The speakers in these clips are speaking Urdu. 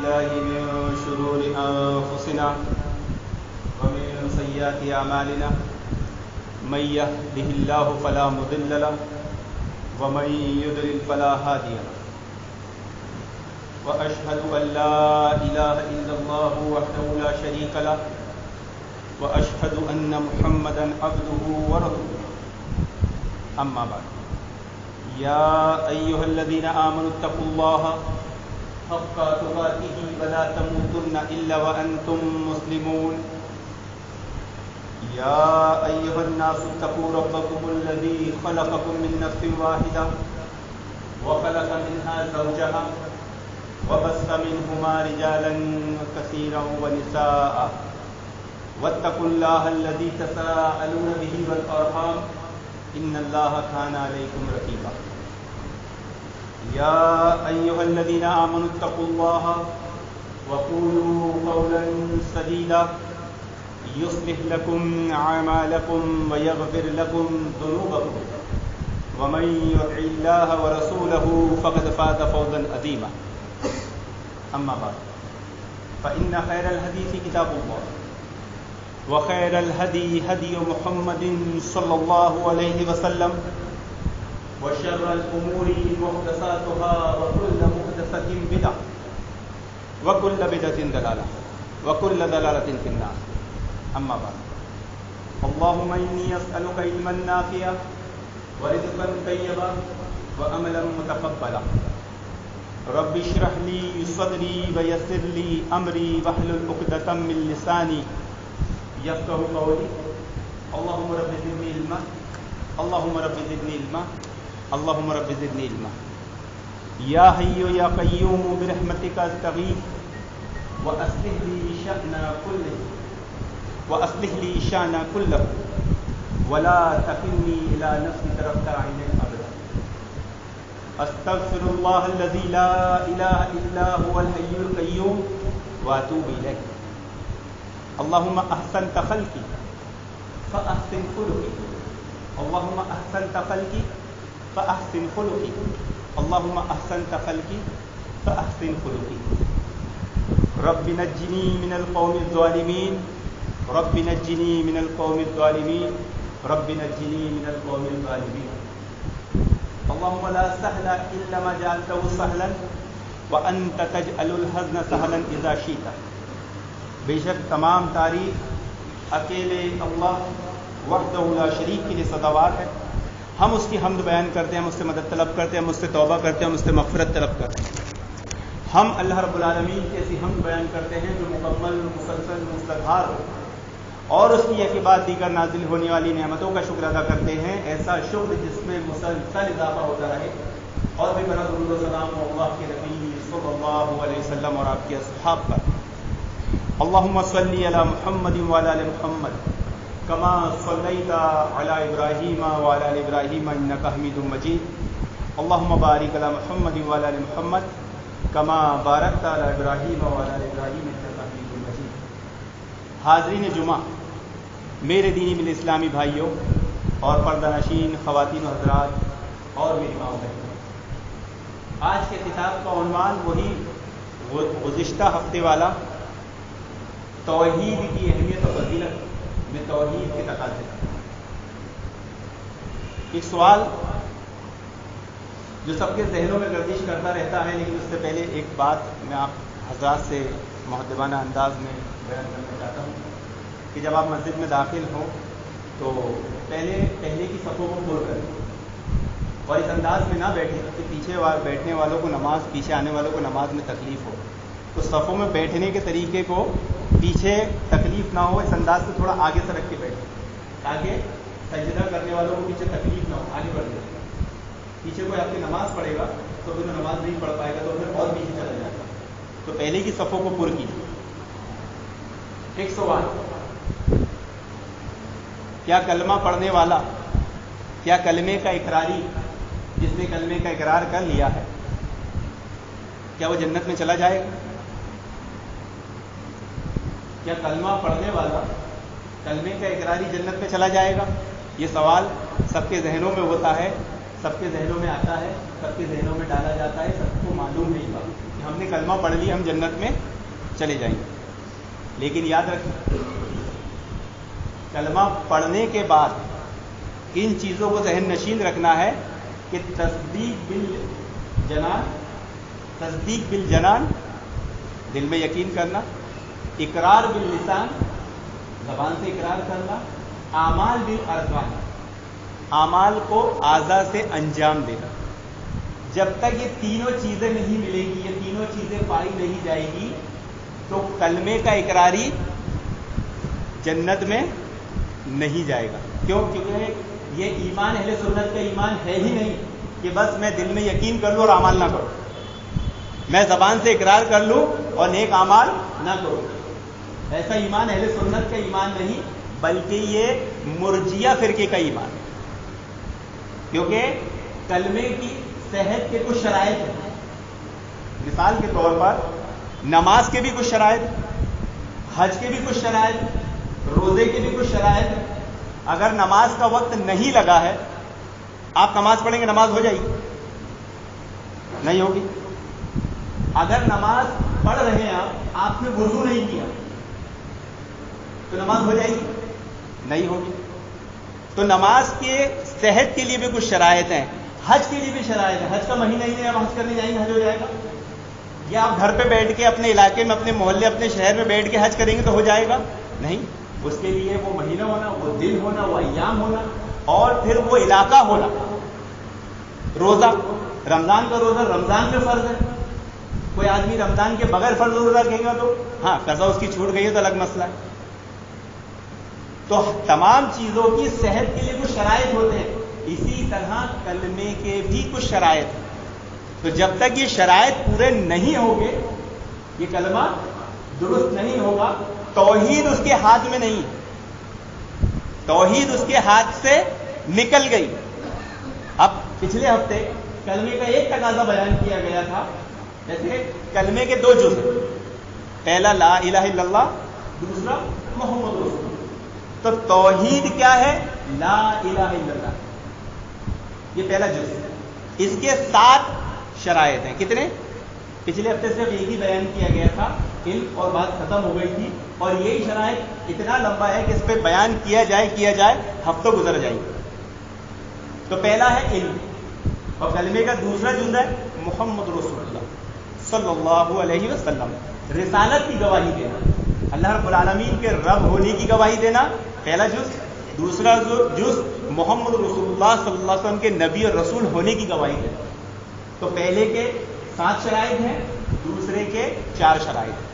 بالله من شرور أنفسنا ومن سيئات أعمالنا من يهده الله فلا مضل له ومن يضلل فلا هادي له وأشهد أن لا إله إلا الله وحده لا شريك له وأشهد أن محمدا عبده ورسوله أما بعد يا أيها الذين آمنوا اتقوا الله حق تقاته ولا تموتن إلا وأنتم مسلمون يا أيها الناس اتقوا ربكم الذي خلقكم من نفس واحدة وخلق منها زوجها وبث منهما رجالا كثيرا ونساء واتقوا الله الذي تساءلون به والأرحام إن الله كان عليكم رقيبا يا أيها الذين آمنوا اتقوا الله وقولوا قولا سديدا يصلح لكم أعمالكم ويغفر لكم ذنوبكم ومن يطع الله ورسوله فقد فاز فوزا عظيما أما بعد فإن خير الحديث كتاب الله وخير الهدي هدي محمد صلى الله عليه وسلم وشر الأمور محدثاتها وكل محدثة بدعة وكل بدعة ضلالة وكل ضلالة في النار أما بعد اللهم إني أسألك علما نافعا ورزقا طيبا وعملا متقبلا رب اشرح لي صدري ويسر لي أمري واحلل عقدة من لساني يفقهوا قولي اللهم رب زدني علما اللهم رب زدني علما اللهم رب زدني علما يا حي يا قيوم برحمتك استغيث وأصلح لي شأننا كله ولا تكلني إلى نفسي طرفة عين أبدا أستغفر الله الذي لا إله إلا هو الحي القيوم وأتوب إليه اللهم أحسنت خلقي فأحسن خلقي اللهم أحسنت خلقي فأحسن خلقي اللهم أحسنت خلقي فأحسن خلقي رب نجني من القوم الظالمين رب نجني من القوم الظالمين رب نجني من القوم الظالمين اللهم لا سهل إلا ما جعلته سهلا وأنت تجعل الحزن سهلا إذا شئت بے شک تمام تعریف اکیلے اللہ وحدہ لا شریک کے لیے سزاوار ہے. ہم اس کی حمد بیان کرتے ہیں, ہم اس سے مدد طلب کرتے ہیں, ہم اس سے توبہ کرتے ہیں, ہم اس سے مغفرت طلب کرتے ہیں. ہم اللہ رب العالمین کی ایسی حمد بیان کرتے ہیں جو مکمل مسلسل مستقر ہو, اور اس کی یہ کہ بعد دیگر نازل ہونے والی نعمتوں کا شکر ادا کرتے ہیں, ایسا شکر جس میں مسلسل اضافہ ہوتا رہے. اور بھی بڑا درود و سلام اللہ کے نبی صلی اللہ علیہ وسلم اور آپ کے اصحاب پر. اللهم صل على محمد وعلى ال محمد كما صليت على ابراهيم وعلى ال ابراهيم انك حميد مجيد. اللهم بارك على محمد وعلى ال محمد كما باركت على ابراهيم وعلى ال ابراهيم انك حميد مجيد. حاضرین جمعہ, میرے دینی مل اسلامی بھائیوں اور پردہ نشین خواتین و حضرات اور میری ماں بہنوں, آج کے خطاب کا عنوان وہی گزشتہ ہفتے والا توحید کی اہمیت و فضیلت میں توحید کے تقاضے. ایک سوال جو سب کے ذہنوں میں گردش کرتا رہتا ہے, لیکن اس سے پہلے ایک بات میں آپ حضرات سے مؤدبانہ انداز میں بیان کرنا چاہتا ہوں کہ جب آپ مسجد میں داخل ہوں تو پہلے کی صفوں کو پر کریں, اور اس انداز میں نہ بیٹھیں کہ پیچھے بیٹھنے والوں کو نماز, پیچھے آنے والوں کو نماز میں تکلیف ہو. تو صفوں میں بیٹھنے کے طریقے کو پیچھے تکلیف نہ ہو, اس انداز سے تھوڑا آگے سے رکھ کے بیٹھیں تاکہ سجدہ کرنے والوں کو پیچھے تکلیف نہ ہو, آگے بڑھ جائے. پیچھے کوئی آپ کی نماز پڑھے گا تو پھر نماز نہیں پڑھ پائے گا, تو پھر اور پیچھے چلا جائے گا. تو پہلے کی صفوں کو پر کیجیے. ایک سوال, کیا کلمہ پڑھنے والا, کیا کلمے کا اقراری جس نے کلمے کا اقرار کر لیا ہے, کیا وہ جنت میں چلا جائے گا؟ کیا کلمہ پڑھنے والا کلمے کا اقراری جنت میں چلا جائے گا؟ یہ سوال سب کے ذہنوں میں ہوتا ہے, سب کے ذہنوں میں آتا ہے, سب کے ذہنوں میں ڈالا جاتا ہے. سب کو معلوم نہیں بات کہ ہم نے کلمہ پڑھ لیا ہم جنت میں چلے جائیں گے. لیکن یاد رکھیں کلمہ پڑھنے کے بعد ان چیزوں کو ذہن نشین رکھنا ہے کہ تصدیق بالجنان دل میں یقین کرنا، اقرار باللسان زبان سے اقرار کرنا، اعمال بالارکان اعمال کو اعضاء سے انجام دینا. جب تک یہ تینوں چیزیں نہیں ملیں گی، یہ تینوں چیزیں پائی نہیں جائے گی تو کلمے کا اقراری جنت میں نہیں جائے گا. کیوں؟ کیونکہ یہ ایمان اہل سنت کا ایمان ہے ہی نہیں کہ بس میں دل میں یقین کر لوں اور اعمال نہ کروں، میں زبان سے اقرار کر لوں اور نیک اعمال نہ کروں. ایسا ایمان اہل سنت کا ایمان نہیں، بلکہ یہ مرجیہ فرقے کا ایمان ہے. کیونکہ کلمے کی صحت کے کچھ شرائط ہیں. مثال کے طور پر نماز کے بھی کچھ شرائط، حج کے بھی کچھ شرائط، روزے کے بھی کچھ شرائط ہیں. اگر نماز کا وقت نہیں لگا ہے، آپ نماز پڑھیں گے نماز ہو جائے گی؟ نہیں ہوگی. اگر نماز پڑھ رہے ہیں آپ نے وضو نہیں کیا تو نماز ہو جائے گی؟ نہیں ہوگی. تو نماز کے صحت کے لیے بھی کچھ شرائط ہیں، حج کے لیے بھی شرائط ہے. حج کا مہینہ ہی نہیں، آپ حج کرنے جائیں گے حج ہو جائے گا؟ یا آپ گھر پہ بیٹھ کے اپنے علاقے میں اپنے محلے اپنے شہر میں بیٹھ کے حج کریں گے تو ہو جائے گا؟ نہیں. اس کے لیے وہ مہینہ ہونا، وہ دن ہونا، وہ ایام ہونا اور پھر وہ علاقہ ہونا. روزہ، رمضان کا روزہ رمضان میں فرض ہے. کوئی آدمی رمضان کے بغیر فرض روزہ کہے گا تو ہاں قضا اس کی چھوٹ گئی ہے تو الگ مسئلہ ہے. تو تمام چیزوں کی صحت کے لیے کچھ شرائط ہوتے ہیں. اسی طرح کلمے کے بھی کچھ شرائط ہیں. تو جب تک یہ شرائط پورے نہیں ہوں گے یہ کلمہ درست نہیں ہوگا. توحید اس کے ہاتھ میں نہیں، توحید اس کے ہاتھ سے نکل گئی. اب پچھلے ہفتے کلمے کا ایک تقاضا بیان کیا گیا تھا. جیسے کلمے کے دو جز ہیں، پہلا لا الہ الا اللہ، دوسرا محمد رسول اللہ. تو توحید کیا ہے؟ لا الہ الا اللہ، یہ پہلا جز ہے. اس کے 7 شرائط ہیں. کتنے؟ پچھلے ہفتے صرف ایک ہی بیان کیا گیا تھا، علم اور بات ختم ہو گئی تھی. اور یہی شرائط اتنا لمبا ہے کہ اس پہ بیان کیا جائے ہفتوں گزر جائیں گے. تو پہلا ہے علم، اور کلمے کا دوسرا جز ہے محمد رسول اللہ صلی اللہ علیہ وسلم. رسالت کی گواہی دینا، اللہ رب العالمین کے رب ہونے کی گواہی دینا، پہلا جز. دوسرا جز محمد رسول اللہ صلی اللہ علیہ وسلم کے نبی اور رسول ہونے کی گواہی دینا. تو پہلے کے 7 شرائط ہیں، دوسرے کے 4 شرائط ہیں.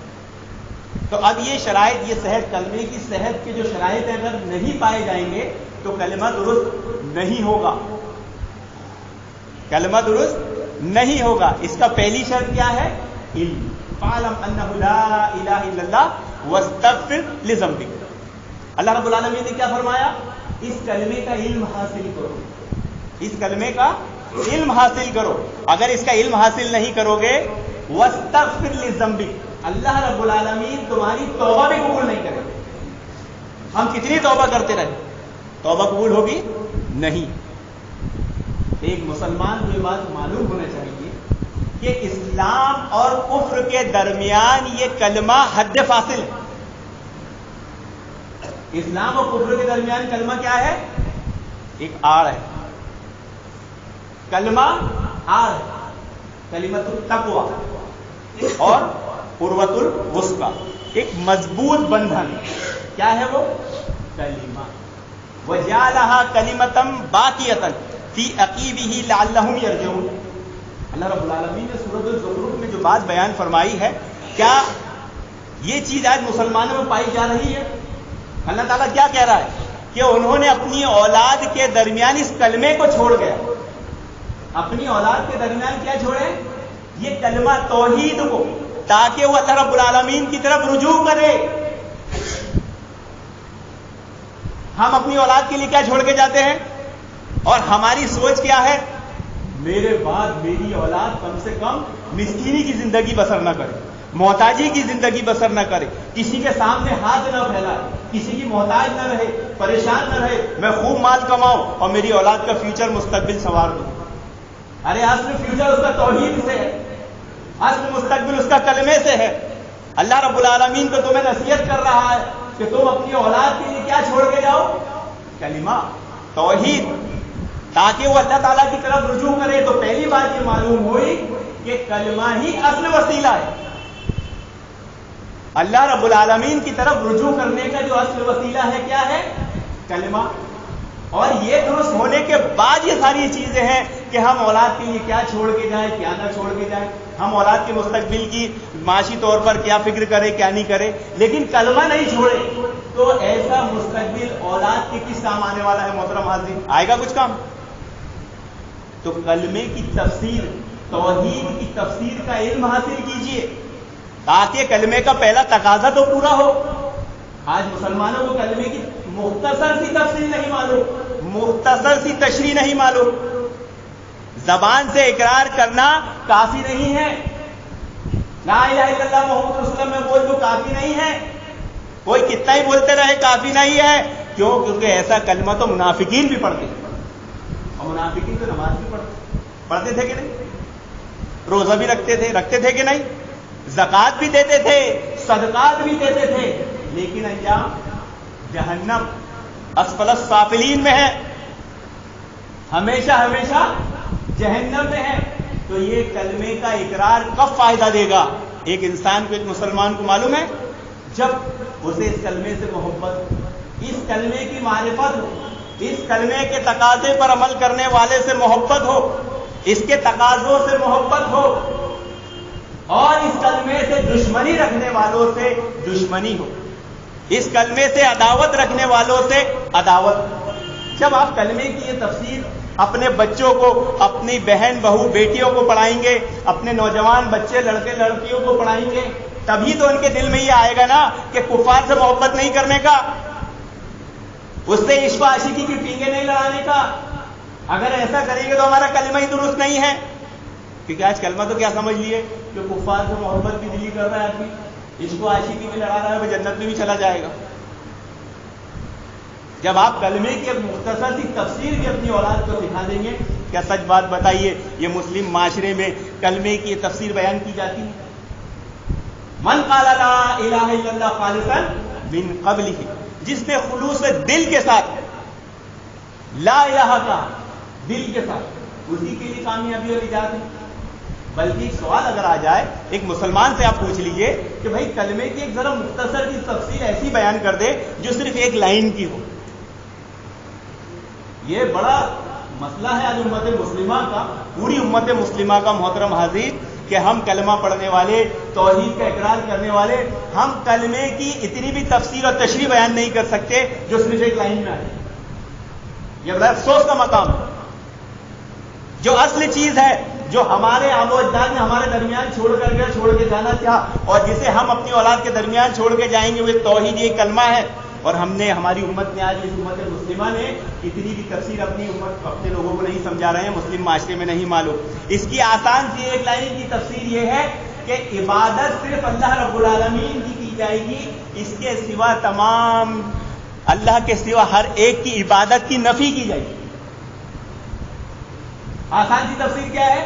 تو اب یہ شرائط، یہ صحت، کلمے کی صحت کے جو شرائط ہیں اگر نہیں پائے جائیں گے تو کلمہ درست نہیں ہوگا. کلمہ درست نہیں ہوگا. اس کا پہلی شرط کیا ہے؟ علم. فاعلم انہ لا الہ الا اللہ واستغفر لذنبک. اللہ رب العالمین نے کیا فرمایا؟ اس کلمے کا علم حاصل کرو، اس کلمے کا علم حاصل کرو. اگر اس کا علم حاصل نہیں کرو گے واستغفر لذنبک، اللہ رب العالمین تمہاری توبہ بھی قبول نہیں کرے. ہم کتنی توبہ کرتے رہے، توبہ قبول ہوگی نہیں. ایک مسلمان کو یہ بات معلوم ہونا چاہیے کہ اسلام اور کفر کے درمیان یہ کلمہ حد فاصل ہے. اسلام اور کفر کے درمیان کلمہ کیا ہے؟ ایک آڑ ہے. کلمہ آڑ ہے، کلمۃ التقوی اور عروۃ الوثقی، ایک مضبوط بندھن. کیا ہے وہ؟ کلمہ. وَجَعَلَهَا كَلِمَةً بَاقِيَةً فِي عَقِبِهِ لَعَلَّهُمْ يَرْجِعُونَ. اللہ رب العالمین نے سورۃ الزخرف میں جو بات بیان فرمائی ہے، کیا یہ چیز آج مسلمانوں میں پائی جا رہی ہے؟ اللہ تعالیٰ کیا کہہ رہا ہے کہ انہوں نے اپنی اولاد کے درمیان اس کلمے کو چھوڑ گیا. اپنی اولاد کے درمیان کیا چھوڑے؟ یہ کلمہ توحید کو، تاکہ وہ اللہ رب العالمین کی طرف رجوع کرے. ہم اپنی اولاد کے لیے کیا چھوڑ کے جاتے ہیں؟ اور ہماری سوچ کیا ہے؟ میرے بعد میری اولاد کم سے کم مسکینی کی زندگی بسر نہ کرے، محتاجی کی زندگی بسر نہ کرے، کسی کے سامنے ہاتھ نہ پھیلائے، کسی کی محتاج نہ رہے، پریشان نہ رہے. میں خوب مال کماؤں اور میری اولاد کا فیوچر مستقبل سنوار دوں. ارے اصل فیوچر اس کا توحید سے ہے. اصل مستقبل اس کا کلمے سے ہے. اللہ رب العالمین تو تمہیں نصیحت کر رہا ہے کہ تم اپنی اولاد کے لیے کیا چھوڑ کے جاؤ؟ کلمہ، توحید، تاکہ وہ اللہ تعالیٰ کی طرف رجوع کرے. تو پہلی بات یہ معلوم ہوئی کہ کلمہ ہی اصل وسیلہ ہے. اللہ رب العالمین کی طرف رجوع کرنے کا جو اصل وسیلہ ہے کیا ہے؟ کلمہ. اور یہ درست ہونے کے بعد یہ ساری چیزیں ہیں کہ ہم اولاد کے لیے کیا چھوڑ کے جائیں، کیا نہ چھوڑ کے جائیں، ہم اولاد کے مستقبل کی معاشی طور پر کیا فکر کرے، کیا نہیں کرے. لیکن کلمہ نہیں چھوڑے تو ایسا مستقبل اولاد کے کس کام آنے والا ہے محترم حاضرین؟ آئے گا کچھ کام؟ تو کلمے کی تفسیر، توحید کی تفسیر کا علم حاصل کیجئے تاکہ کلمے کا پہلا تقاضا تو پورا ہو. آج مسلمانوں کو کلمے کی مختصر سی تفسیر نہیں معلوم، مختصر سی تشریح نہیں معلوم. زبان سے اقرار کرنا کافی نہیں ہے. لا الہ الا اللہ محمد رسول اللہ میں بول دو کافی نہیں ہے. کوئی کتنا ہی بولتے رہے کافی نہیں ہے. کیوں؟ کیونکہ ایسا کلمہ تو منافقین بھی پڑھتے ہیں، اور منافقین تو نماز بھی پڑھتے تھے کہ نہیں؟ روزہ بھی رکھتے تھے کہ نہیں؟ زکوٰۃ بھی دیتے تھے، صدقات بھی دیتے تھے، لیکن انجام جہنم اسفل السافلین میں ہے، ہمیشہ ہمیشہ جہنم میں ہے. تو یہ کلمے کا اقرار کب فائدہ دے گا ایک انسان کو، ایک مسلمان کو؟ معلوم ہے جب اسے اس کلمے سے محبت ہو، اس کلمے کی معرفت ہو، اس کلمے کے تقاضے پر عمل کرنے والے سے محبت ہو، اس کے تقاضوں سے محبت ہو، اور اس کلمے سے دشمنی رکھنے والوں سے دشمنی ہو، اس کلمے سے عداوت رکھنے والوں سے عداوت. جب آپ کلمے کی یہ تفسیر اپنے بچوں کو، اپنی بہن بہو بیٹیوں کو پڑھائیں گے، اپنے نوجوان بچے لڑکے لڑکیوں کو پڑھائیں گے، تبھی تو ان کے دل میں یہ آئے گا نا کہ کفار سے محبت نہیں کرنے کا، اس سے عشق و عاشقی کی پینگیں نہیں لڑانے کا. اگر ایسا کریں گے تو ہمارا کلمہ ہی درست نہیں ہے. کیونکہ آج کلمہ تو کیا سمجھ لیے کہ کفار سے محبت بھی دلی کر رہا ہے آدمی، عشق و عاشقی میں لڑا رہا ہے، وہ جنت میں بھی چلا جائے گا. جب آپ کلمے کی ایک مختصر سی تفسیر بھی اپنی اولاد کو سکھا دیں گے، کیا سچ بات بتائیے یہ مسلم معاشرے میں کلمے کی یہ تفسیر بیان کی جاتی ہے؟ من قال لا الہ الا اللہ خالصا من قبلہ، جس نے خلوص دل کے ساتھ لا الہ کا دل کے ساتھ، اسی کے لیے کامیابی اور نجات ہے. بلکہ ایک سوال اگر آ جائے ایک مسلمان سے، آپ پوچھ لیجئے کہ بھائی کلمے کی ایک ذرا مختصر کی تفسیر ایسی بیان کر دے جو صرف ایک لائن کی ہو. یہ بڑا مسئلہ ہے آج امت مسلمہ کا، پوری امت مسلمہ کا محترم حاضرین، کہ ہم کلمہ پڑھنے والے، توحید کا اقرار کرنے والے، ہم کلمے کی اتنی بھی تفسیر اور تشریح بیان نہیں کر سکتے جو صرف ایک لائن میں آئے. یہ بڑا افسوس کا مقام ہے. جو اصل چیز ہے، جو ہمارے آبا و اجداد نے ہمارے درمیان چھوڑ کے جانا تھا، اور جسے ہم اپنی اولاد کے درمیان چھوڑ کے جائیں گے، وہ توحید، یہ کلمہ ہے. اور ہم نے، ہماری امت نے، آج اس امت مسلمہ نے اتنی بھی تفسیر اپنی امت، اپنے لوگوں کو نہیں سمجھا رہے ہیں، مسلم معاشرے میں نہیں معلوم. اس کی آسان سی ایک لائن کی تفسیر یہ ہے کہ عبادت صرف اللہ رب العالمین کی جائے گی، اس کے سوا تمام، اللہ کے سوا ہر ایک کی عبادت کی نفی کی جائے گی. آسان سی تفسیر کیا ہے؟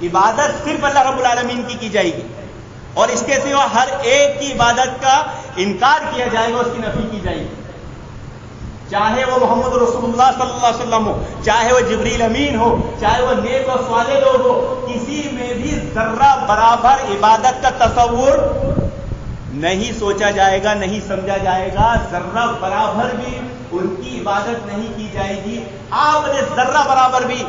عبادت صرف اللہ رب العالمین کی جائے گی، اور اس کے سوا ہر ایک کی عبادت کا انکار کیا جائے گا، اس کی نفی کی جائے گی. چاہے وہ محمد رسول اللہ صلی اللہ علیہ وسلم ہو، چاہے وہ جبریل امین ہو، چاہے وہ نیک اور صالح لوگ ہو، کسی میں بھی ذرہ برابر عبادت کا تصور نہیں سوچا جائے گا، نہیں سمجھا جائے گا. ذرہ برابر بھی ان کی عبادت نہیں کی جائے گی. آپ نے ذرہ برابر بھی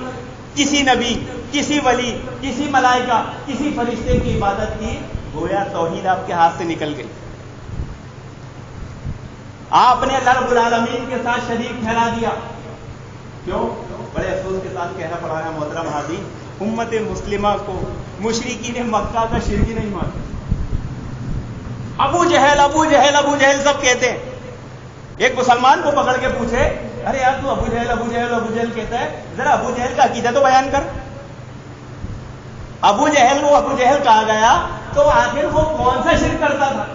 کسی نبی، کسی ولی، کسی ملائکہ، کسی فرشتے کی عبادت کی، گویا توحید آپ کے ہاتھ سے نکل گئی. آپ نے اللہ رب العالمین کے ساتھ شریک ٹھہرا دیا. کیوں؟ بڑے افسوس کے ساتھ کہنا پڑا ہے محترم حاضرین، امت مسلمہ کو مشرکین مکہ کا شرک ہی نہیں مانتے. ابو جہل ابو جہل ابو جہل سب کہتے ہیں. ایک مسلمان کو پکڑ کے پوچھے، ارے یار تو ابو جہل ابو جہل ابو جہل کہتا ہے، ذرا ابو جہل کا عقیدہ تو بیان کر. ابو جہل کو ابو جہل کہا گیا تو آخر وہ کون سا شرک کرتا تھا؟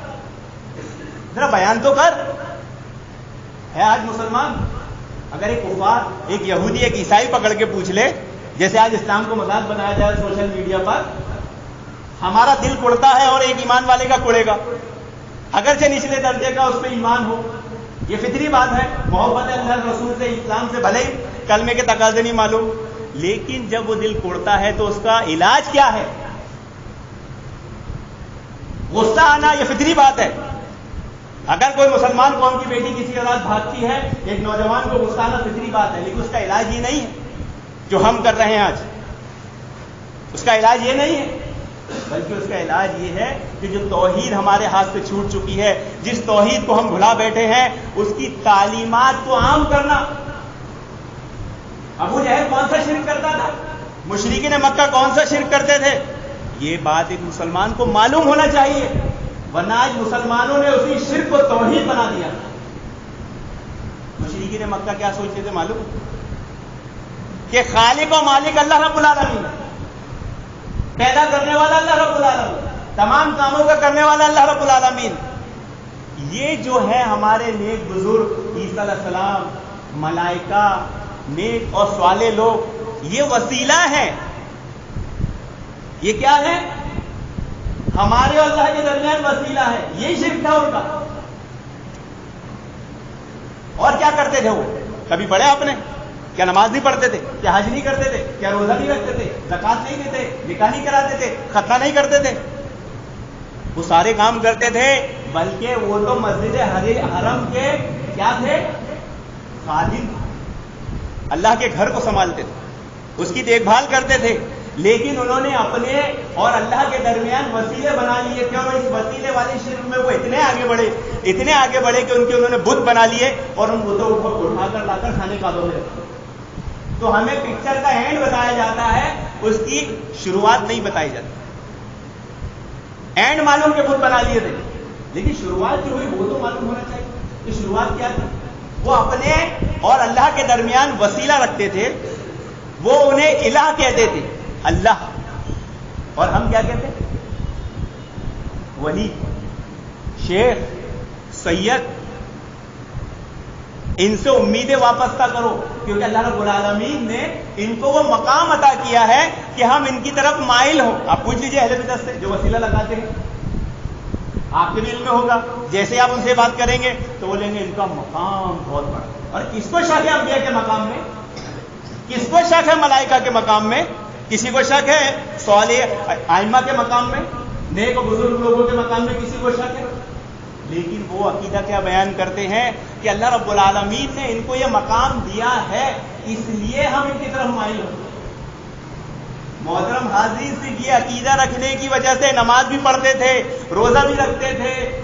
ذرا بیان تو کر. ہے آج مسلمان اگر ایک کفار، ایک یہودی، ایک عیسائی پکڑ کے پوچھ لے، جیسے آج اسلام کو مذاق بنایا جائے سوشل میڈیا پر، ہمارا دل کڑتا ہے اور ایک ایمان والے کا کڑے گا، اگرچہ نچلے درجے کا اس پہ ایمان ہو، یہ فطری بات ہے، محبت اللہ رسول سے، اسلام سے، بھلے ہی کلمے کے تقاضے نہیں معلوم، لیکن جب وہ دل کڑتا ہے تو اس کا علاج کیا ہے؟ غصہ آنا یہ فطری بات ہے۔ اگر کوئی مسلمان قوم کی بیٹی کسی کے ساتھ بھاگتی ہے، ایک نوجوان کو غصہ آنا فطری بات ہے، لیکن اس کا علاج یہ نہیں ہے جو ہم کر رہے ہیں آج، اس کا علاج یہ نہیں ہے، بلکہ اس کا علاج یہ ہے کہ جو توحید ہمارے ہاتھ سے چھوٹ چکی ہے، جس توحید کو ہم بھلا بیٹھے ہیں، اس کی تعلیمات کو عام کرنا۔ ابو جہل کون سا شرک کرتا تھا؟ مشرکین مکہ کون سا شرک کرتے تھے؟ یہ بات ایک مسلمان کو معلوم ہونا چاہیے، ورنہ آج مسلمانوں نے اسی شرک کو توحید بنا دیا۔ مشرکین مکہ کیا سوچتے تھے معلوم؟ کہ خالق و مالک اللہ رب العالمین، پیدا کرنے والا اللہ رب العالمین، تمام کاموں کا کرنے والا اللہ رب العالمین۔ یہ جو ہے ہمارے نیک بزرگ عیسیٰ علیہ السلام، ملائکہ، نیک اور صالح لوگ، یہ وسیلہ ہے۔ یہ کیا ہے؟ ہمارے اور اللہ کے درمیان وسیلہ ہے، یہی شرک تھا ان کا۔ اور کیا کرتے تھے وہ؟ کبھی پڑھے آپ نے؟ کیا نماز نہیں پڑھتے تھے؟ کیا حج نہیں کرتے تھے؟ کیا روزہ نہیں رکھتے تھے؟ زکوٰۃ نہیں دیتے؟ نکاح نہیں کراتے تھے؟ ختنہ نہیں کرتے تھے؟ وہ سارے کام کرتے تھے، بلکہ وہ تو مسجد حرم کے کیا تھے؟ خادم، اللہ کے گھر کو سنبھالتے تھے، اس کی دیکھ بھال کرتے تھے، لیکن انہوں نے اپنے اور اللہ کے درمیان وسیلے بنا لیے۔ کیوں؟ اس وسیلے والی شرک میں وہ اتنے آگے بڑھے کہ انہوں نے بت بنا لیے اور ان بتوں کو اٹھا کر لا کر کھانے کا دو میں رکھا۔ تو ہمیں پکچر کا اینڈ بتایا جاتا ہے، اس کی شروعات نہیں بتائی جاتی۔ اینڈ معلوم کہ بت بنا لیے تھے، لیکن شروعات جو ہوئی وہ تو معلوم ہونا چاہیے کہ شروعات کیا تھی۔ وہ اپنے اور اللہ کے درمیان وسیلہ رکھتے تھے، وہ انہیں الہ کہتے تھے، اللہ، اور ہم کیا کہتے ہیں؟ ولی، شیخ، سید۔ ان سے امیدیں وابستہ کرو، کیونکہ اللہ رب العالمین نے ان کو وہ مقام عطا کیا ہے کہ ہم ان کی طرف مائل ہوں۔ آپ پوچھ لیجئے اہل بدعت سے جو وسیلہ لگاتے ہیں، آپ کے بھی علم میں ہوگا، جیسے آپ ان سے بات کریں گے تو بولیں گے ان کا مقام بہت بڑا۔ اور کس کو شک ہے انبیاء کے مقام میں؟ کس کو شک ہے ملائکہ کے مقام میں؟ کسی کو شک ہے صالح ائمہ کے مقام میں، نیک و بزرگ لوگوں کے مقام میں کسی کو شک ہے؟ لیکن وہ عقیدہ کیا بیان کرتے ہیں کہ اللہ رب العالمین نے ان کو یہ مقام دیا ہے، اس لیے ہم ان کی طرف مائل ہوتے ہیں۔ محترم حاضرین، صرف یہ عقیدہ رکھنے کی وجہ سے نماز بھی پڑھتے تھے، روزہ بھی رکھتے تھے،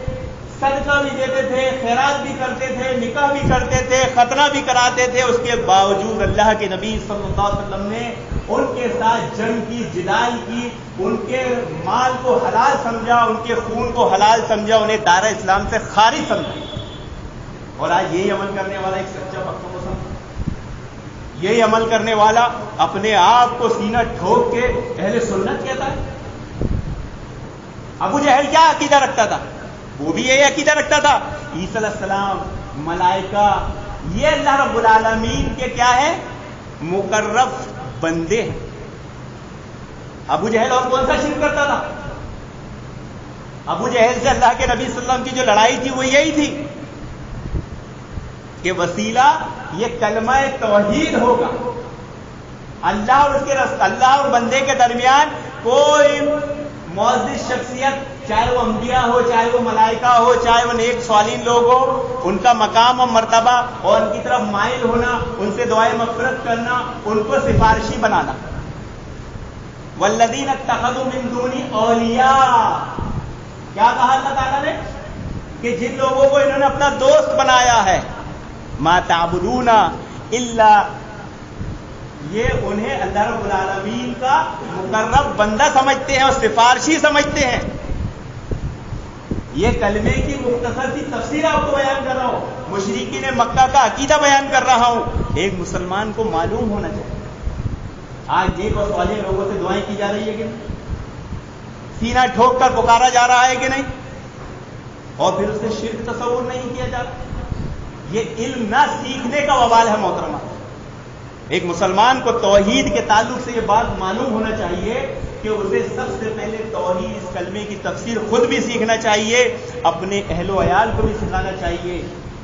صدقہ بھی دیتے تھے، خیرات بھی کرتے تھے، نکاح بھی کرتے تھے، ختنہ بھی کراتے تھے، اس کے باوجود اللہ کے نبی صلی اللہ علیہ وسلم نے ان کے ساتھ جنگ کی، جدال کی، ان کے مال کو حلال سمجھا، ان کے خون کو حلال سمجھا، انہیں دائرہ اسلام سے خارج سمجھا۔ اور آج یہی عمل کرنے والا ایک سچا پختہ مسلمان، یہی عمل کرنے والا اپنے آپ کو سینہ ٹھوک کے اہل سنت کہتا ہے۔ ابو جہل کیا عقیدہ رکھتا تھا؟ وہ بھی یہی عقیدہ رکھتا تھا، عیسیٰ علیہ السلام، ملائکہ، یہ اللہ رب العالمین کے کیا ہے؟ مقرب بندے ہیں۔ ابو جہل اور کون سا شرک کرتا تھا؟ ابو جہل سے اللہ کے نبی صلی اللہ علیہ وسلم کی جو لڑائی تھی وہ یہی تھی کہ وسیلہ یہ کلمہ توحید ہوگا، اللہ اور اس کے اللہ اور بندے کے درمیان کوئی معزز شخصیت، چاہے وہ انبیاء ہو، چاہے وہ ملائکہ ہو، چاہے وہ نیک صالحین لوگ ہو، ان کا مقام و مرتبہ اور ان کی طرف مائل ہونا، ان سے دعائیں مغفرت کرنا، ان کو سفارشی بنانا۔ والذین اتخذوا من دونی اولیاء، کیا کہا اللہ تعالیٰ نے؟ کہ جن لوگوں کو انہوں نے اپنا دوست بنایا ہے، ما تعبدون الا، یہ انہیں اللہ رب العالمین کا مقرب بندہ سمجھتے ہیں اور سفارشی سمجھتے ہیں۔ یہ کلمے کی مختصر سی تفسیر آپ کو بیان کر رہا ہوں، مشرکین مکہ کا عقیدہ بیان کر رہا ہوں، ایک مسلمان کو معلوم ہونا چاہیے۔ آج نیک اور صالح لوگوں سے دعائیں کی جا رہی ہے کہ نہیں؟ سینہ ٹھوک کر پکارا جا رہا ہے کہ نہیں؟ اور پھر اسے شرک تصور نہیں کیا جا رہا۔ یہ علم نہ سیکھنے کا وبال ہے محترمہ۔ ایک مسلمان کو توحید کے تعلق سے یہ بات معلوم ہونا چاہیے کہ اسے سب سے پہلے توحید اس کلمے کی تفسیر خود بھی سیکھنا چاہیے، اپنے اہل و عیال کو بھی سکھانا چاہیے۔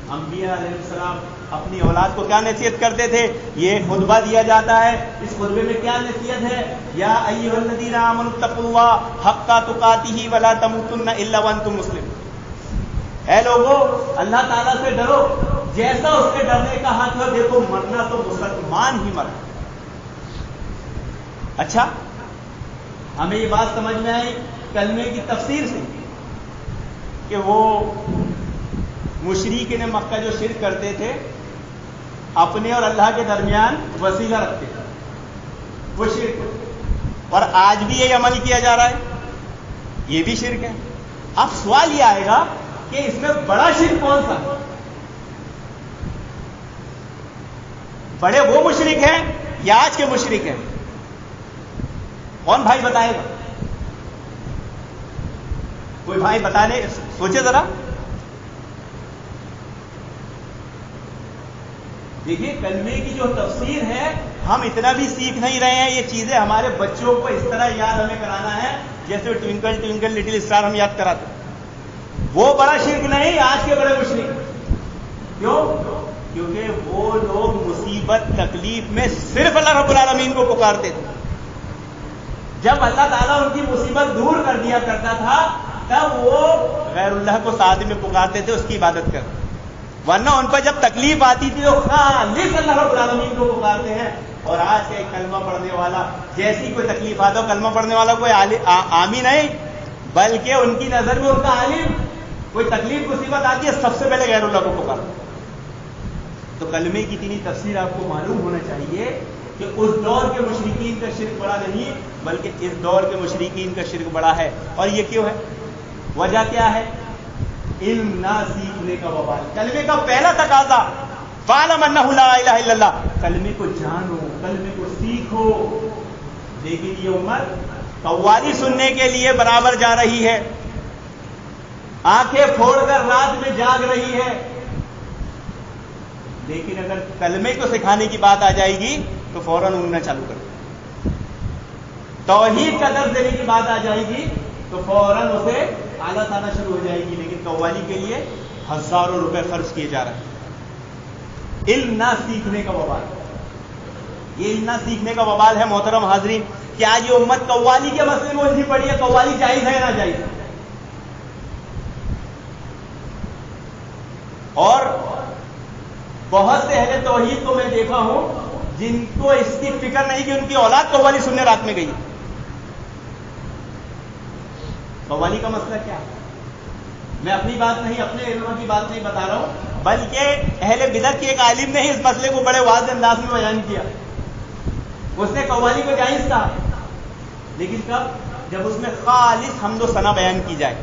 انبیاء علیہ السلام اپنی اولاد کو کیا نصیحت کرتے تھے؟ یہ خطبہ دیا جاتا ہے، اس خطبے میں کیا نصیحت ہے؟ یا ایھا الذین آمنوا اتقوا اللہ حق تقاتہ ولا تموتن الا وانتم مسلمون۔ اے لوگو، اللہ تعالیٰ سے ڈرو جیسا اس کے ڈرنے کا حق ہے، دیکھو مرنا تو مسلمان ہی مرنا۔ اچھا، ہمیں یہ بات سمجھ میں آئی کلمے کی تفسیر سے کہ وہ مشرکین مکہ جو شرک کرتے تھے اپنے اور اللہ کے درمیان وسیلہ رکھتے تھے، وہ شرک ہے، اور آج بھی یہ عمل کیا جا رہا ہے، یہ بھی شرک ہے۔ اب سوال یہ آئے گا کہ اس میں بڑا شرک کون سا ہے؟ بڑے وہ مشرک ہیں یا آج کے مشرک ہیں؟ کون بھائی بتائے گا؟ کوئی بھائی بتانے، سوچے ذرا۔ دیکھیے کلمے کی جو تفسیر ہے ہم اتنا بھی سیکھ نہیں رہے ہیں، یہ چیزیں ہمارے بچوں کو اس طرح یاد ہمیں کرانا ہے جیسے ٹوئنکل ٹوئنکل لٹل اسٹار ہم یاد کراتے ہیں۔ وہ بڑا شرک نہیں، آج کے بڑے مشرک۔ کیوں؟ کیونکہ وہ لوگ مصیبت تکلیف میں صرف اللہ رب العالمین کو پکارتے تھے۔ جب اللہ تعالیٰ ان کی مصیبت دور کر دیا کرتا تھا تب وہ غیر اللہ کو ساتھ میں پکارتے تھے، اس کی عبادت کرتے، ورنہ ان پر جب تکلیف آتی تھی تو خالص اللہ رب العالمین کو پکارتے ہیں۔ اور آج کا ایک کلمہ پڑھنے والا جیسی کوئی تکلیف آتا ہو، کلمہ پڑھنے والا کوئی عامی نہیں، بلکہ ان کی نظر میں ان کا عالم، کوئی تکلیف مصیبت آتی ہے سب سے پہلے غیر اللہ کو پکارتا۔ تو کلمے کی اتنی تفسیر آپ کو معلوم ہونا چاہیے کہ اس دور کے مشرکین کا شرک بڑا نہیں، بلکہ اس دور کے مشرکین کا شرک بڑا ہے۔ اور یہ کیوں ہے؟ وجہ کیا ہے؟ علم نہ سیکھنے کا وبال۔ کلمے کا پہلا تقاضا فَاعْلَمْ أَنَّهُ لَا إِلَٰهَ إِلَّا اللَّهُ، کلمے کو جانو، کلمے کو سیکھو۔ لیکن یہ امت قوالی سننے کے لیے برابر جا رہی ہے، آنکھیں پھوڑ کر رات میں جاگ رہی ہے، لیکن اگر کلمے کو سکھانے کی بات آ جائے گی تو فوراً اونگنا چالو کر دے۔ توحید کا درس دینے کی بات آ جائے گی تو فوراً اسے آلت آنا شروع ہو جائے گی، لیکن قوالی کے لیے ہزاروں روپے خرچ کیے جا رہے ہیں۔ علم نہ سیکھنے کا وبال، یہ علم نہ سیکھنے کا وبال ہے محترم حاضرین، کہ آج یہ امت قوالی کے مسئلے میں الجھی پڑی ہے۔ قوالی جائز ہے یا ناجائز ہے؟ اور بہت سے اہل توحید کو میں دیکھا ہوں جن کو اس کی فکر نہیں کہ ان کی اولاد قوالی سننے رات میں گئی۔ قوالی کا مسئلہ کیا ہے؟ میں اپنی بات نہیں، اپنے علماء کی بات نہیں بتا رہا ہوں، بلکہ اہل بدعت کے ایک عالم نے ہی اس مسئلے کو بڑے واضح انداز میں بیان کیا۔ اس نے قوالی کو جائز کہا، لیکن کب؟ جب اس میں خالص حمد و ثنا بیان کی جائے،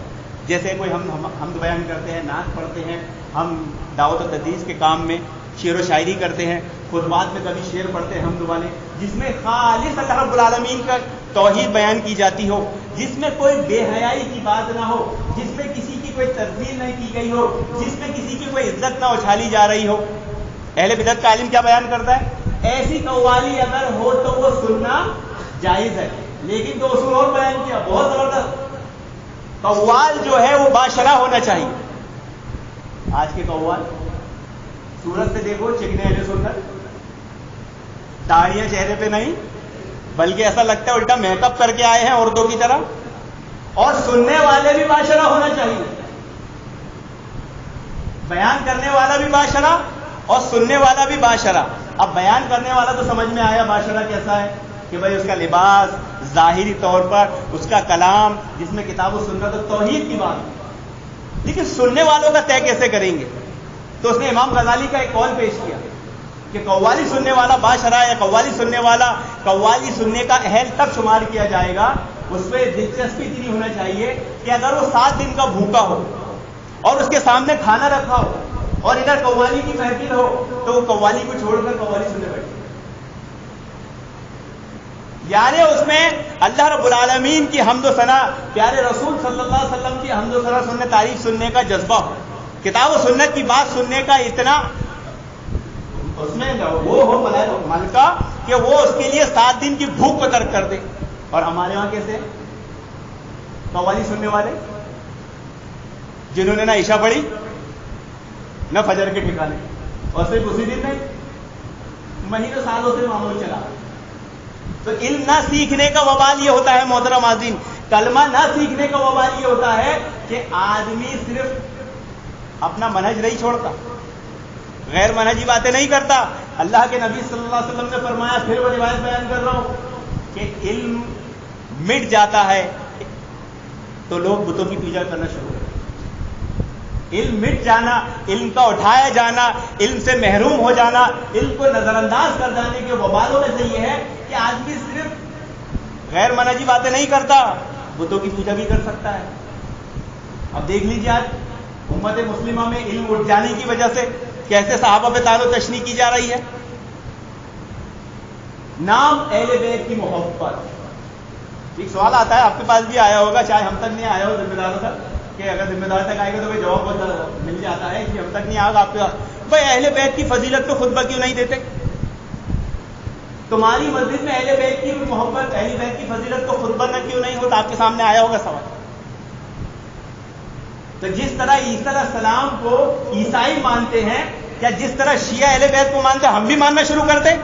جیسے کوئی ہم حمد بیان کرتے ہیں، نعت پڑھتے ہیں، ہم دعوت و تدریس کے کام میں شعر و شاعری کرتے ہیں، خطبات میں کبھی شعر پڑھتے ہیں حمد والے، جس میں خالص اللہ رب العالمین کا توحید بیان کی جاتی ہو، جس میں کوئی بے حیائی کی بات نہ ہو، جس میں کسی کی کوئی تذلیل نہیں کی گئی ہو، جس میں کسی کی کوئی عزت نہ اچھالی جا رہی ہو۔ اہل بدعت کا عالم کیا بیان کرتا ہے؟ ایسی قوالی اگر ہو تو وہ سننا جائز ہے، لیکن دو اصول اور بیان کیا بہت زبردست۔ قوال جو ہے وہ باشرہ ہونا چاہیے۔ آج کے قوال صورت سے دیکھو چکنے اہل سنت، داڑیاں چہرے پہ نہیں، بلکہ ایسا لگتا ہے الٹا میک اپ کر کے آئے ہیں عورتوں کی طرح۔ اور سننے والے بھی باشرہ ہونا چاہیے، بیان کرنے والا بھی باشرہ اور سننے والا بھی باشرہ۔ اب بیان کرنے والا تو سمجھ میں آیا باشرہ کیسا ہے، کہ بھائی اس کا لباس، ظاہری طور پر اس کا کلام جس میں کتاب و سنت و توحید کی بات ہے، لیکن سننے والوں کا طے کیسے کریں گے؟ تو اس نے امام غزالی کا ایک قول پیش کیا کہ قوالی سننے والا باشرہ یا قوالی سننے والا قوالی سننے کا اہل تب شمار کیا جائے گا، اس میں دلچسپی اتنی ہونا چاہیے کہ اگر وہ 7 دن کا بھوکا ہو اور اس کے سامنے کھانا رکھا ہو اور ادھر قوالی کی محفل ہو تو وہ قوالی کو چھوڑ کر قوالی سننے بیٹھے، یعنی اس میں اللہ رب العالمین کی حمد و ثنا، پیارے رسول صلی اللہ علیہ وسلم کی حمد و ثنا سننے، تعریف سننے کا جذبہ ہو، کتاب و سنت کی بات سننے کا اتنا اس میں وہ ہو ملکہ کہ وہ اس کے لیے 7 دن کی بھوک کو ترک کر دے۔ اور ہمارے وہاں کیسے قوالی سننے والے جنہوں نے نہ عشاء پڑھی نہ فجر کے ٹھکانے، اور صرف اسی دن نہیں، مہینوں سالوں سے معمول چلا. تو علم نہ سیکھنے کا وبال یہ ہوتا ہے محترم عازمین، کلمہ نہ سیکھنے کا وبال یہ ہوتا ہے کہ آدمی صرف اپنا منہج نہیں چھوڑتا، غیر منہجی باتیں نہیں کرتا. اللہ کے نبی صلی اللہ علیہ وسلم نے فرمایا، پھر وہ روایت بیان کر رہا ہوں کہ علم مٹ جاتا ہے تو لوگ بتوں کی پوجا کرنا شروع کرتے. علم مٹ جانا، علم کا اٹھایا جانا، علم سے محروم ہو جانا، علم کو نظر انداز کر جانے کے وبالوں میں سے یہ ہے کہ آدمی صرف غیر منہجی باتیں نہیں کرتا، بتوں کی پوجا بھی کر سکتا ہے. اب دیکھ لیجیے آج امت مسلمہ میں علم اٹھ جانے کی وجہ سے کیسے صحابہ پہ طعن و تشنیع کی جا رہی ہے. نام اہل بیت کی محبت. ایک سوال آتا ہے، آپ کے پاس بھی آیا ہوگا، چاہے ہم تک نہیں آیا ہو ذمہ داروں تک، کہ اگر ذمہ دار تک آئے گا تو بھائی جواب بہت مل جاتا ہے کہ ہم تک نہیں آگا آپ کے پاس. بھائی اہل بیت کی فضیلت پہ خطبہ کیوں نہیں دیتے؟ تمہاری مسجد میں اہل بیت کی محبت، اہل بیت کی فضیلت کو خطبہ نہ کیوں نہیں ہوتا؟ آپ کے سامنے آیا ہوگا سوال. تو جس طرح عیسی علیہ السلام کو عیسائی مانتے ہیں، کیا جس طرح شیعہ اہل بیت کو مانتے ہیں ہم بھی ماننا شروع کر دیں؟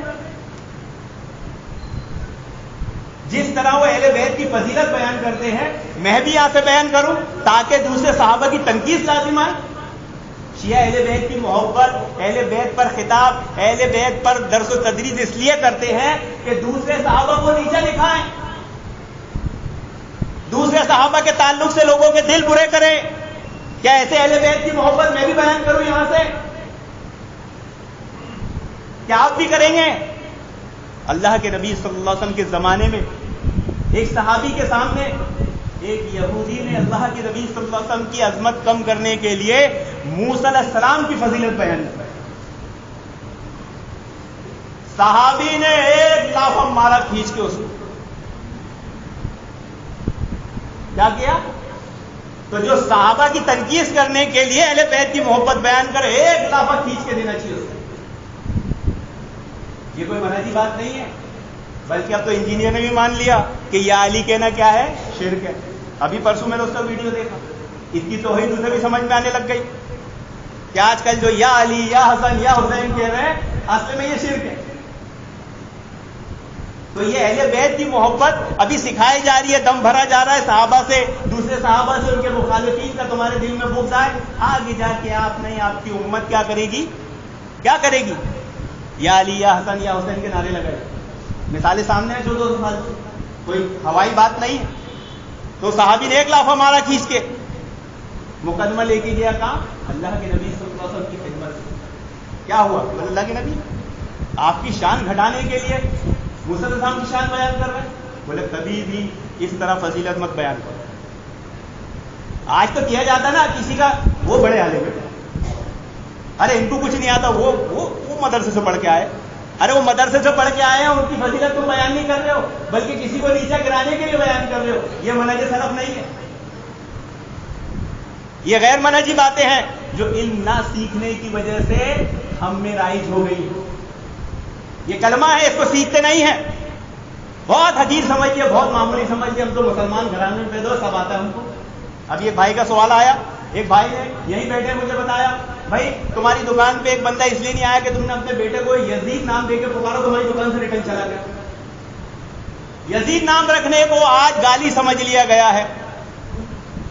جس طرح وہ اہل بیت کی فضیلت بیان کرتے ہیں میں بھی یہاں سے بیان کروں تاکہ دوسرے صحابہ کی تنقید لازم آئے. شیعہ اہل بیت کی محبت، اہل بیت پر خطاب، اہل بیت پر درس و تدریس اس لیے کرتے ہیں کہ دوسرے صحابہ کو نیچا دکھائیں، دوسرے صحابہ کے تعلق سے لوگوں کے دل برے کریں. کیا ایسے اہل بیت کی محبت میں بھی بیان کروں یہاں سے؟ کیا آپ بھی کریں گے؟ اللہ کے نبی صلی اللہ علیہ وسلم کے زمانے میں ایک صحابی کے سامنے ایک یہودی نے اللہ کے نبی صلی اللہ علیہ وسلم کی عظمت کم کرنے کے لیے موسیٰ علیہ السلام کی فضیلت بیان کی. صحابی نے ایک لافہ مارا کھینچ کے اس کو. کیا کیا؟ تو جو صحابہ کی تنقید کرنے کے لیے اہل بیت کی محبت بیان کرے ایک لافہ کھینچ کے دینا چاہیے اس کو. یہ کوئی منہجی بات نہیں ہے، بلکہ اب تو انجینئر نے بھی مان لیا کہ یا علی کہنا کیا ہے؟ شرک ہے. ابھی پرسوں میں نے اس کا ویڈیو دیکھا، اس کی توحید اسے بھی سمجھ میں آنے لگ گئی کہ آج کل جو یا علی یا حسن یا حسین کہہ رہے ہیں اصل میں یہ شرک ہے. تو یہ اہل بیت کی محبت ابھی سکھائی جا رہی ہے، دم بھرا جا رہا ہے صحابہ سے، دوسرے صحابہ سے. ان کے مخالفین کا تمہارے دل میں بغض آئے، آگے جا کے آپ نہیں، آپ کی امت کیا کرے گی؟ کیا کرے گی؟ یا علی یا حسن یا حسین کے نعرے لگائے. مثالیں سامنے ہیں جو 200 سال سے، کوئی ہوائی بات نہیں ہے. تو صحابی نے ایک لافہ مارا کھینچ کے، مقدمہ لے کے گیا کہاں؟ اللہ کے نبی صلی اللہ علیہ وسلم کی خدمت سے. کیا ہوا؟ اللہ کے نبی آپ کی شان گھٹانے کے لیے موسیٰ علیہ السلام کی شان بیان کر رہے ہیں. بولے کبھی بھی اس طرح فضیلت مت بیان کرو. آج تو کیا جاتا نا کسی کا وہ بڑے عالم ہے، ارے ان کو کچھ نہیں آتا، وہ مدرسے سے پڑھ کے آئے. ارے وہ مدرسے سے پڑھ کے آئے ہیں، ان کی فضیلت تم بیان نہیں کر رہے ہو بلکہ کسی کو نیچا گرانے کے لیے بیان کر رہے ہو. یہ منہج سلف نہیں ہے، یہ غیر منہجی باتیں ہیں جو علم نہ سیکھنے کی وجہ سے ہم میں رائج ہو گئی. یہ کلمہ ہے، اس کو سیکھتے نہیں ہیں، بہت حقیر سمجھیے، بہت معمولی سمجھیے. ہم تو مسلمان گھرانے میں پیدا ہو، سب آتا ہے ہم کو. اب یہ بھائی کا سوال آیا، ایک بھائی نے یہیں بیٹھے مجھے بتایا، بھائی تمہاری دکان پہ ایک بندہ اس لیے نہیں آیا کہ تم نے اپنے بیٹے کو یزید نام دے کے پکارا، تمہاری دکان سے ریٹرن چلا گیا. یزید نام رکھنے کو آج گالی سمجھ لیا گیا ہے.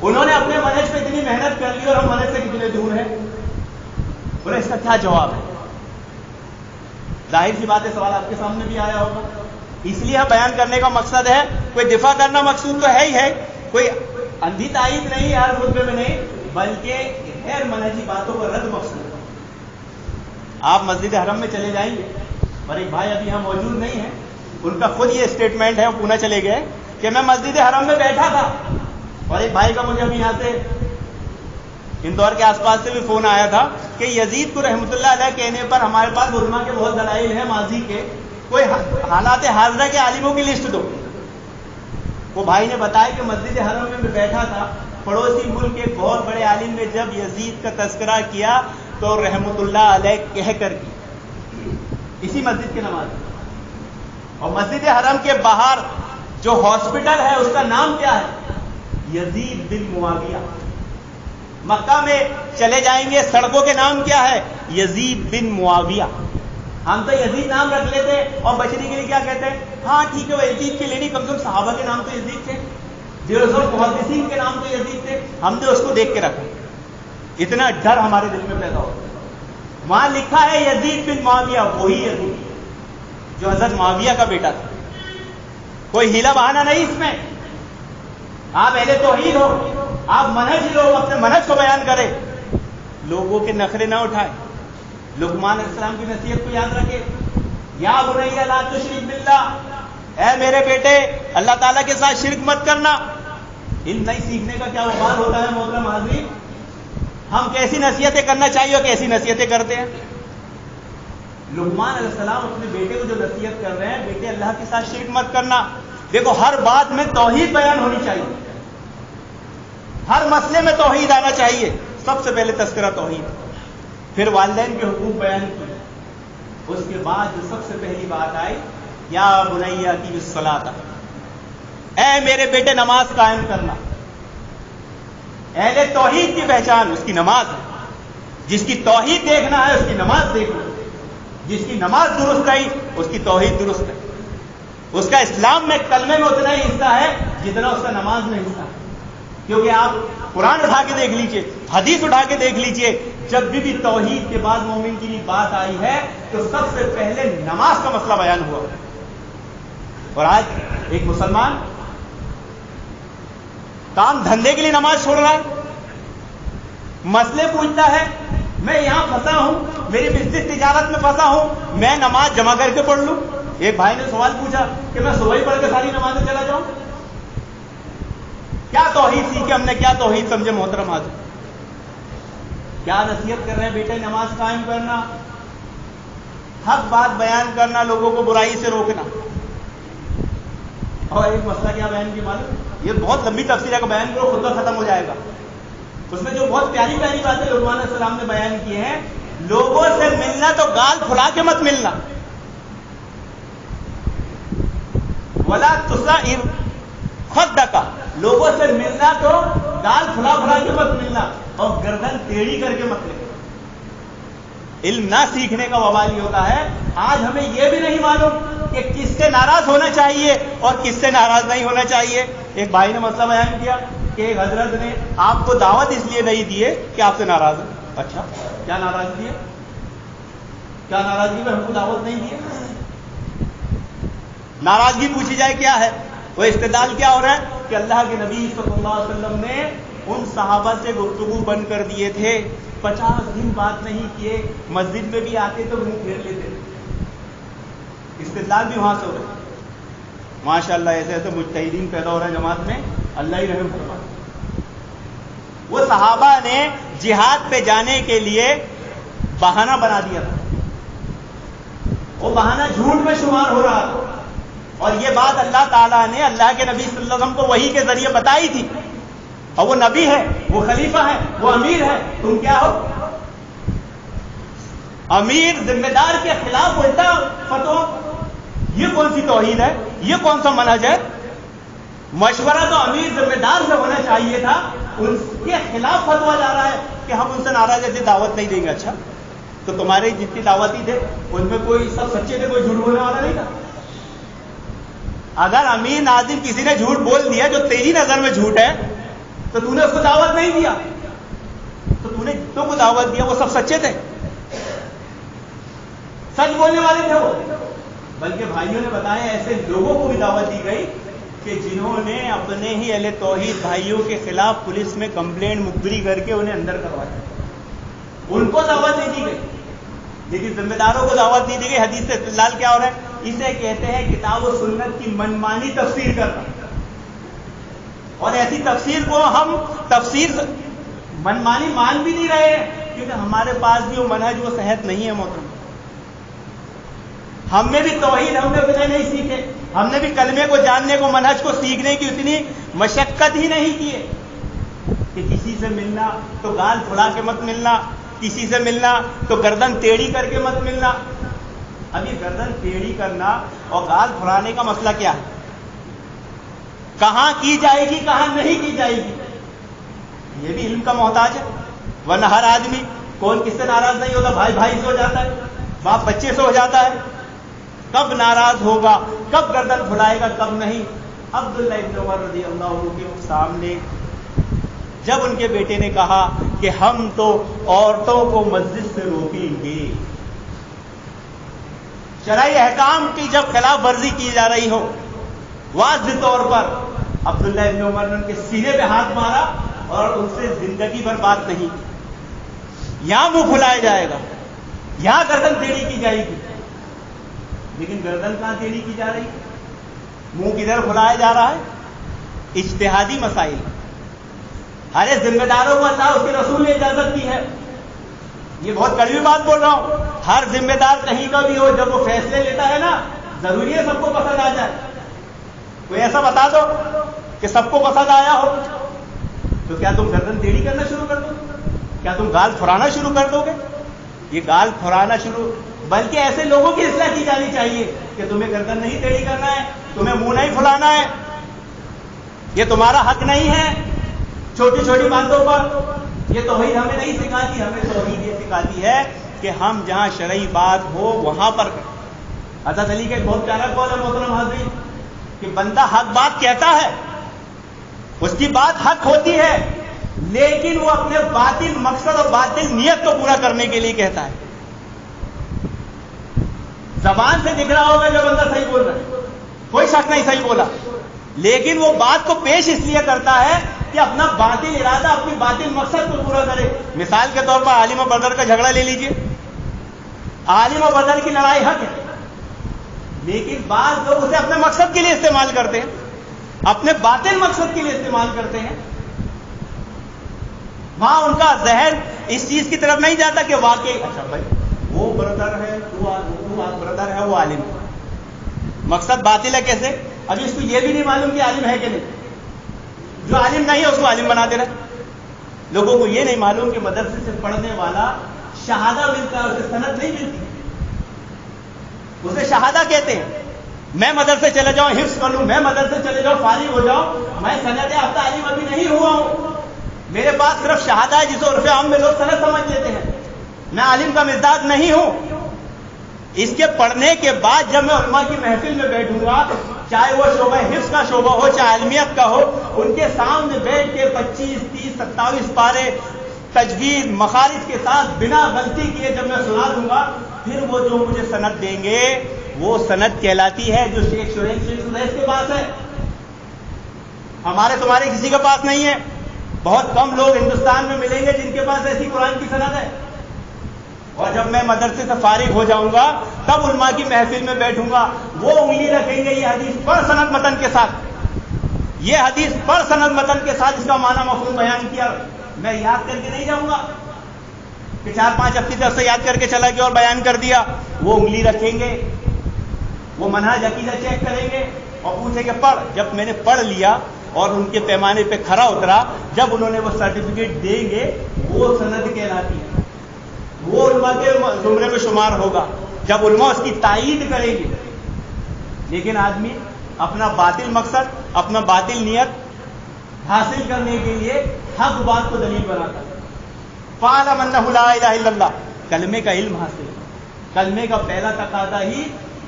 انہوں نے اپنے منہج پہ اتنی محنت کر لی اور ہم منہج سے کتنے دور ہیں. بولے اس کا کیا جواب ہے؟ ظاہر سی بات ہے، سوال آپ کے سامنے بھی آیا ہوگا. اس لیے بیان کرنے کا مقصد ہے، کوئی دفاع کرنا مقصود تو ہے ہی ہے، کوئی اندھی تائید نہیں ہر خطبے میں نہیں، بلکہ غیر منہجی باتوں کو رد مقصود. آپ مسجد حرم میں چلے جائیں گے اور ایک بھائی ابھی یہاں موجود نہیں ہے، ان کا خود یہ اسٹیٹمنٹ ہے، وہ پونا چلے گئے کہ میں مسجد حرم میں بیٹھا تھا اور ایک بھائی کا مجھے ابھی یہاں سے اندور کے آس پاس سے بھی فون آیا تھا کہ یزید کو رحمۃ اللہ علیہ کہنے پر ہمارے پاس علماء کے بہت دلائل ہیں ماضی کے، کوئی حالات حاضرہ کے عالموں کی لسٹ دو. وہ بھائی نے بتایا کہ مسجد حرم میں بیٹھا تھا، پڑوسی ملک کے بہت بڑے عالم نے جب یزید کا تذکرہ کیا تو رحمۃ اللہ علیہ کہہ کر کی اسی مسجد کی نماز. اور مسجد حرم کے باہر جو ہاسپٹل ہے اس کا نام کیا ہے؟ یزید بن معاویہ. مکہ میں چلے جائیں گے, سڑکوں کے نام کیا ہے؟ یزید بن معاویہ. ہم تو یزید نام رکھ لیتے اور بچنے کے لیے کیا کہتے ہیں؟ ہاں ٹھیک ہے, وہ یزید کے لیے نہیں, کم سے کم صحابہ کے نام تو یزید تھے, محدثین کے نام تو یزید تھے, ہم نے اس کو دیکھ کے رکھا. اتنا ڈر ہمارے دل میں پیدا ہوتا ہے. وہاں لکھا ہے یزید بن معاویہ, وہی یزید جو حضرت معاویہ کا بیٹا تھا. کوئی ہیلا بہانا نہیں اس میں. آپ اہل توحید ہو, آپ منہج لو, اپنے منہج کو بیان کریں, لوگوں کے نخرے نہ اٹھائے. لقمان علیہ السلام کی نصیحت کو یاد رکھے, یا بنی لا تشرک باللہ, اے میرے بیٹے اللہ تعالیٰ کے ساتھ شرک مت کرنا. علم نہیں سیکھنے کا کیا وبال ہوتا ہے محترم حاضرین. ہم کیسی نصیحتیں کرنا چاہیے اور کیسی نصیحتیں کرتے ہیں. لقمان علیہ السلام اپنے بیٹے کو جو نصیحت کر رہے ہیں, بیٹے اللہ کے ساتھ شرک مت کرنا. دیکھو ہر بات میں توحید بیان ہونی چاہیے, ہر مسئلے میں توحید آنا چاہیے. سب سے پہلے تذکرہ توحید, پھر والدین کے حقوق بیان کیے, اس کے بعد جو سب سے پہلی بات آئی, یا بنی اقیم الصلاۃ, اے میرے بیٹے نماز قائم کرنا. اہل توحید کی پہچان اس کی نماز ہے. جس کی توحید دیکھنا ہے اس کی نماز دیکھنا, جس کی نماز درست ہے اس کی توحید درست ہے. اس کا اسلام میں کلمے میں اتنا ہی حصہ ہے جتنا اس کا نماز میں حصہ ہے. کیونکہ آپ قرآن اٹھا کے دیکھ لیجئے, حدیث اٹھا کے دیکھ لیجئے, جب بھی توحید کے بعد مومن کی بات آئی ہے تو سب سے پہلے نماز کا مسئلہ بیان ہوا. اور آج ایک مسلمان کام دھندے کے لیے نماز چھوڑ رہا ہے, مسئلے پوچھتا ہے, میں یہاں پھنسا ہوں, میری بزنس تجارت میں پھنسا ہوں, میں نماز جمع کر کے پڑھ لوں. ایک بھائی نے سوال پوچھا کہ میں صبح ہی پڑھ کے ساری نمازیں چلا جاؤں. کیا توحید سیکھے ہم نے, کیا توحید سمجھے محترم حاضر. کیا نصیحت کر رہے ہیں بیٹے, نماز قائم کرنا, حق بات بیان کرنا, لوگوں کو برائی سے روکنا. اور ایک مسئلہ کیا بیان کی معلوم, یہ بہت لمبی تفسیر ہے, کہ بیان کرو خود ختم ہو جائے گا. اس میں جو بہت پیاری پیاری باتیں لقمان علیہ السلام نے بیان کی ہیں, لوگوں سے ملنا تو گال پھلا کے مت ملنا, ولا تصعر خدک, لوگوں سے ملنا تو گال پھلا پھلا کے مت ملنا, اور گردن ٹیڑھی کر کے مت ملنا. علم نہ سیکھنے کا وبال یہ ہوتا ہے. آج ہمیں یہ بھی نہیں معلوم کہ کس سے ناراض ہونا چاہیے اور کس سے ناراض نہیں ہونا چاہیے. ایک بھائی نے مسئلہ بیان کیا کہ ایک حضرت نے آپ کو دعوت اس لیے نہیں دیے کہ آپ سے ناراض ہیں. اچھا, کیا ناراضگی ہے, کیا ناراضگی میں ہم کو دعوت نہیں دی؟ ناراضگی پوچھی جائے کیا ہے, وہ استدلال کیا ہو رہا ہے کہ اللہ کے نبی صلی اللہ علیہ وسلم نے ان صحابہ سے گفتگو بند کر دیے تھے, 50 دن بات نہیں کیے, مسجد میں بھی آتے تو منہ پھیر لیتے. استدلال بھی وہاں سے ہو رہا ہے. ماشاء اللہ ایسے ایسے مجتہدین پیدا ہو رہے ہیں جماعت میں, اللہ ہی رحم فرمائے. وہ صحابہ نے جہاد پہ جانے کے لیے بہانہ بنا دیا تھا, وہ بہانہ جھوٹ میں شمار ہو رہا تھا, اور یہ بات اللہ تعالیٰ نے اللہ کے نبی صلی اللہ علیہ وسلم کو وحی کے ذریعے بتائی تھی. اور وہ نبی ہے, وہ خلیفہ ہے, وہ امیر ہے, تم کیا ہو؟ امیر ذمہ دار کے خلاف الٹا فتویٰ. یہ کون سی توحید ہے, یہ کون سا منہج ہے؟ مشورہ تو امیر ذمہ دار سے ہونا چاہیے تھا, ان کے خلاف فتویٰ جا رہا ہے کہ ہم ان سے ناراض ہیں, دعوت نہیں دیں گے. اچھا, تو تمہارے جتنی دعوتی تھے ان میں کوئی سب سچے تھے, کوئی جھوٹ بولنے والا نہیں تھا. اگر امیر ناظم کسی نے جھوٹ بول دیا جو تیری نظر میں جھوٹ ہے, تو تو نے اس کو دعوت نہیں دیا, تو تو نے جتنوں کو دعوت دیا وہ سب سچے تھے, سچ بولنے والے تھے وہ. بلکہ بھائیوں نے بتایا ایسے لوگوں کو بھی دعوت دی گئی کہ جنہوں نے اپنے ہی اہل توحید بھائیوں کے خلاف پولیس میں کمپلینٹ مقرری کر کے انہیں اندر کروایا, ان کو دعوت نہیں دی گئی, لیکن ذمہ داروں کو دعوت نہیں دی گئی. حدیث سے استدلال کیا ہو رہا ہے, اسے کہتے ہیں کتاب و سنت کی منمانی تفسیر کرنا. اور ایسی تفسیر کو ہم تفسیر منمانی مان بھی نہیں رہے ہیں, کیونکہ ہمارے پاس بھی وہ منہج, وہ صحت نہیں ہے محترم. ہم نے بھی توحید ہم نے اتنے نہیں سیکھے, ہم نے بھی کلمے کو جاننے کو, منہج کو سیکھنے کی اتنی مشقت ہی نہیں کی ہے کہ کسی سے ملنا تو گال پھلا کے مت ملنا, کسی سے ملنا تو گردن ٹیڑھی کر کے مت ملنا. اب یہ گردن ٹیڑھی کرنا اور گال پھلانے کا مسئلہ کیا ہے؟ کہاں کی جائے گی کہاں نہیں کی جائے گی، یہ بھی علم کا محتاج ہے. ورنہ ہر آدمی کون کس سے ناراض نہیں ہوتا، بھائی بھائی سے ہو جاتا ہے، باپ بچے سے ہو جاتا ہے، کب ناراض ہوگا، کب گردن پھلائے گا، کب نہیں. عبداللہ ابن عمر رضی اللہ عنہ کے سامنے جب ان کے بیٹے نے کہا کہ ہم تو عورتوں کو مسجد سے روکیں گے، شرعی احکام کی جب خلاف ورزی کی جا رہی ہو واضح طور پر، عبداللہ ابن عمر نے ان کے سینے پہ ہاتھ مارا اور ان سے زندگی بھر بات نہیں کی. یہاں منہ پھلایا جائے گا، یہاں گردن ٹیڑھی کی جائے گی، لیکن گردن کہاں ٹیڑھی کی جا رہی، منہ کدھر پھلایا جا رہا ہے. اجتہادی مسائل، ارے ذمہ داروں کو اللہ اس کے رسول نے اجازت دی ہے. یہ بہت کڑوی بات بول رہا ہوں، ہر ذمہ دار کہیں کا بھی ہو جب وہ فیصلے لیتا ہے نا، ضروری ہے سب کو پسند آ جائے. کوئی ایسا بتا دو کہ سب کو پسند آیا ہو، تو کیا تم گردن ٹیڑھی کرنا شروع کر دو گے؟ کیا تم گال پھرانا شروع کر دو گے؟ یہ گال پھرانا شروع، بلکہ ایسے لوگوں کی اصلاح کی جانی چاہیے کہ تمہیں گردن نہیں ٹیڑھی کرنا ہے، تمہیں منہ نہیں پھلانا ہے، یہ تمہارا حق نہیں ہے چھوٹی چھوٹی باتوں پر. یہ توحید ہمیں نہیں سکھاتی، ہمیں توحید یہ سکھاتی ہے کہ ہم جہاں شرعی بات ہو وہاں پر کریں. حضرت علی کا ایک بہت پیارا قول ہے محترم حاضرین، کہ بندہ حق بات کہتا ہے، اس کی بات حق ہوتی ہے، لیکن وہ اپنے باطل مقصد اور باطل نیت کو پورا کرنے کے لیے کہتا ہے. زبان سے دکھ رہا ہوگا جو بندہ صحیح بول رہا ہے، کوئی شک نہیں صحیح بولا، لیکن وہ بات کو پیش اس لیے کرتا ہے کہ اپنا باطل ارادہ، اپنی باطل مقصد کو پورا کرے. مثال کے طور پر عالم و بدر کا جھگڑا لے لیجئے. عالم و بدر کی لڑائی حق ہے، لیکن بعض لوگ اسے اپنے مقصد کے لیے استعمال کرتے ہیں، اپنے باطل مقصد کے لیے استعمال کرتے ہیں. وہاں ان کا ذہن اس چیز کی طرف نہیں جاتا کہ واقعی اچھا بھائی وہ بردر ہے، تو بردر ہے، وہ عالم ہے. مقصد باطل ہے کیسے؟ ابھی اس کو یہ بھی نہیں معلوم کہ عالم ہے کہ نہیں. جو عالم نہیں ہے اس کو عالم بنا دے رہا. لوگوں کو یہ نہیں معلوم کہ مدرسے سے پڑھنے والا شہادہ ملتا ہے، اسے سند نہیں ملتی، اسے شہادہ کہتے ہیں. میں مدرسے چلے جاؤں حفظ کر لوں، میں مدرسے چلے جاؤں فارغ ہو جاؤں، میں سند یافتہ عالم ابھی نہیں ہوا ہوں، میرے پاس صرف شہادہ ہے جسے عرف عام میں لوگ سند سمجھ لیتے ہیں، میں عالم کا مزداد نہیں ہوں. اس کے پڑھنے کے بعد جب میں علماء کی محفل میں بیٹھوں گا، چاہے وہ شعبہ حفظ کا شعبہ ہو چاہے علمیت کا ہو، ان کے سامنے بیٹھ کے 25 30 27 پارے تجوید مخارج کے ساتھ بنا غلطی کیے جب میں سنا دوں گا، پھر وہ جو مجھے سند دیں گے وہ سند کہلاتی ہے جو شیخ سدیس کے پاس ہے، ہمارے تمہارے کسی کے پاس نہیں ہے. بہت کم لوگ ہندوستان میں ملیں گے جن کے پاس ایسی قرآن کی سند ہے. اور جب میں مدرسے سے فارغ ہو جاؤں گا تب علماء کی محفل میں بیٹھوں گا، وہ انگلی رکھیں گے یہ حدیث پر سند متن کے ساتھ، یہ حدیث پر سند متن کے ساتھ اس کا معنی مفہوم بیان کیا. میں یاد کر کے نہیں جاؤں گا کہ 4-5 ہفتے تک سے یاد کر کے چلا گیا اور بیان کر دیا. وہ انگلی رکھیں گے، وہ منہج عقیدہ چیک کریں گے اور پوچھیں گے پڑھ. جب میں نے پڑھ لیا اور ان کے پیمانے پہ کھرا اترا، جب انہوں نے وہ سرٹیفکیٹ دیں گے وہ سند کہلاتی ہے، وہ علماء کے زمرے میں شمار ہوگا جب علماء اس کی تائید کریں گے. لیکن آدمی اپنا باطل مقصد، اپنا باطل نیت حاصل کرنے کے لیے حق بات کو دلیل بناتا ہے. فَاعْلَمْ أَنَّهُ لَا إِلَٰهَ إِلَّا اللَّهُ، کلمے کا علم حاصل ہے. کلمے کا پہلا تقاضا ہی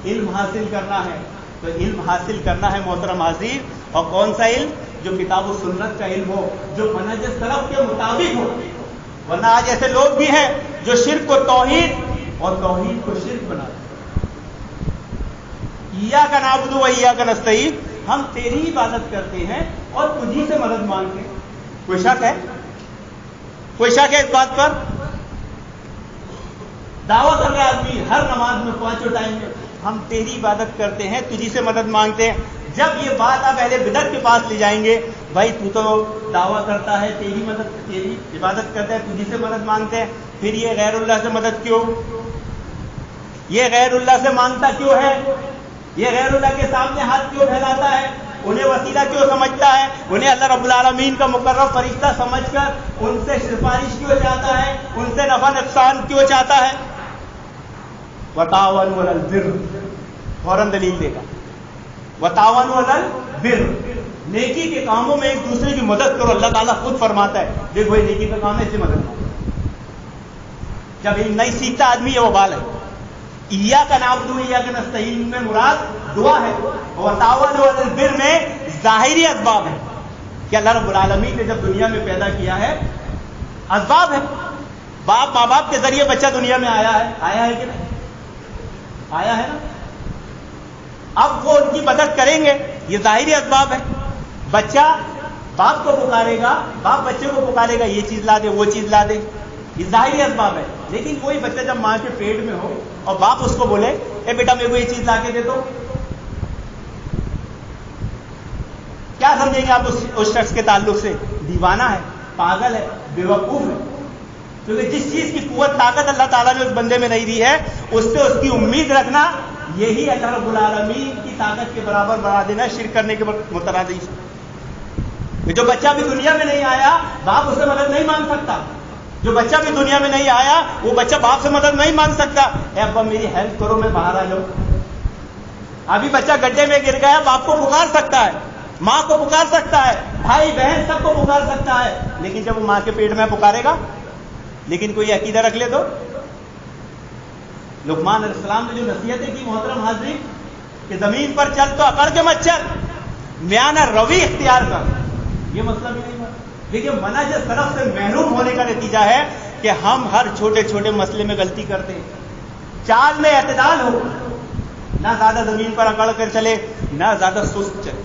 علم حاصل کرنا ہے. تو علم حاصل کرنا ہے محترم حاضرین، اور کون سا علم؟ جو کتاب و سنت کا علم ہو، جو منہج سلف کے مطابق ہو. ورنہ آج ایسے لوگ بھی ہیں جو شرک کو توحید اور توحید کو شرک بناتے ہیں. ایاک نعبد و ایاک نستعین، ہم تیری عبادت کرتے ہیں اور تجھی سے مدد مانگتے ہیں. کوئی شک ہے؟ کوئی شک ہے اس بات پر؟ دعویٰ کر رہا آدمی ہر نماز میں 5 ٹائم میں ہم تیری عبادت کرتے ہیں، تجھی سے مدد مانگتے ہیں. جب یہ بات آپ اہل بدعت کے پاس لے جائیں گے، بھائی تو دعویٰ کرتا ہے تیری عبادت کرتا ہے، تجھی سے مدد مانگتے ہیں، پھر یہ غیر اللہ سے مدد کیوں؟ یہ غیر اللہ سے مانگتا کیوں ہے؟ یہ غیر اللہ کے سامنے ہاتھ کیوں پھیلاتا ہے؟ انہیں وسیلہ کیوں سمجھتا ہے؟ انہیں اللہ رب العالمین کا مقرر فرشتہ سمجھ کر ان سے سفارش کیوں چاہتا ہے؟ ان سے نفع نقصان کیوں چاہتا ہے؟ وتعاونوا علی البر، فوراً دلیل دے گا. وتعاونوا علی البر، نیکی کے کاموں میں ایک دوسرے کی مدد کرو. اللہ تعالیٰ خود فرماتا ہے دیکھو یہ نیکی کا کام ہے, اس سے مدد کرو. جب علم نہیں سیکھتا آدمی یہ وبال ہے. ایاک نعبد و ایاک نستعین میں مراد دعا ہے, اور تعاونوا علی البر میں ظاہری اسباب ہے کہ اللہ رب العالمین نے جب دنیا میں پیدا کیا ہے اسباب ہے. باپ ماں باپ کے ذریعے بچہ دنیا میں آیا ہے کہ نہیں آیا ہے نا. اب وہ ان کی مدد کریں گے, یہ ظاہری اسباب ہے. بچہ باپ کو پکارے گا, باپ بچے کو پکارے گا, یہ چیز لا دے وہ چیز لا دے, یہ ظاہری اسباب ہے. لیکن کوئی بچہ جب ماں کے پیٹ میں ہو اور باپ اس کو بولے اے بیٹا میرے کو یہ چیز لا کے دے دو, کیا سمجھیں گے آپ اس شخص کے تعلق سے؟ دیوانہ ہے, پاگل ہے, بیوقوف ہے. کیونکہ جس چیز کی قوت طاقت اللہ تعالیٰ نے اس بندے میں نہیں دی ہے, اس سے اس کی امید رکھنا یہی اللہ رب العالمین کی طاقت کے برابر بنا دینا, شرک کرنے کے مترادف. جو بچہ بھی دنیا میں نہیں آیا باپ اس سے مدد نہیں مانگ سکتا. جو بچہ بھی دنیا میں نہیں آیا وہ بچہ باپ سے مدد نہیں مانگ سکتا. اے ابا میری ہیلپ کرو میں باہر آ جاؤں. ابھی بچہ گڈھے میں گر گیا, باپ کو پکار سکتا ہے, ماں کو پکار سکتا ہے, بھائی بہن سب کو پکار سکتا ہے, لیکن جب وہ ماں کے پیٹ میں پکارے گا, لیکن کوئی عقیدہ رکھ لے تو. لقمان علیہ السلام نے جو نصیحتیں کی محترم حاضرین کہ زمین پر چل تو اکڑ کے مت چل, میانہ روی اختیار کر, یہ مسئلہ بھی نہیں ہوا. لیکن منہج سلف سے محروم ہونے کا نتیجہ ہے کہ ہم ہر چھوٹے چھوٹے مسئلے میں غلطی کرتے ہیں. چال میں اعتدال ہو, نہ زیادہ زمین پر اکڑ کر چلے نہ زیادہ سست چلے,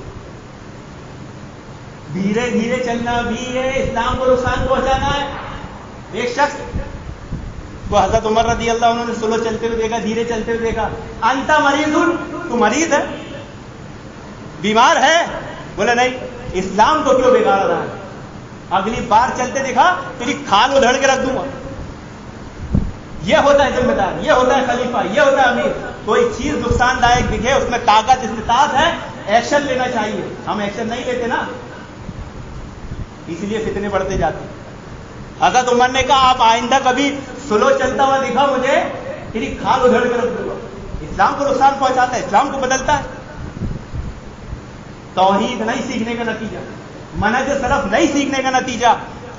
دھیرے دھیرے چلنا بھی ہے, اسلام کو نقصان پہنچانا ہے. ایک شخص کو حضرت عمر رضی اللہ عنہ نے سلو چلتے ہوئے دیکھا, دھیرے چلتے ہوئے دیکھا. انت مریض, تو مریض ہے, بیمار ہے. بولے نہیں, اسلام کو کیوں بگاڑ رہا ہے, اگلی بار چلتے دیکھا تیری کھال ادھڑ کے رکھ دوں گا. یہ ہوتا ہے ذمہ دار, یہ ہوتا ہے خلیفہ, یہ ہوتا ہے امیر. کوئی چیز نقصان دائق دکھے, اس میں طاقت استطاعت ہے, ایکشن لینا چاہیے. ہم ایکشن نہیں لیتے نا, اس لیے فتنے بڑھتے جاتے ہیں. حضرت عمر نے کہا آپ آئندہ کبھی سلو چلتا ہوا دکھا مجھے, تیری کھال ادھڑ کے رکھ دوں گا. اسلام کو نقصان پہنچاتا ہے, اسلام کو بدلتا ہے. توحید نہیں سیکھنے کا نتیجہ, منہج سلف نہیں سیکھنے کا نتیجہ.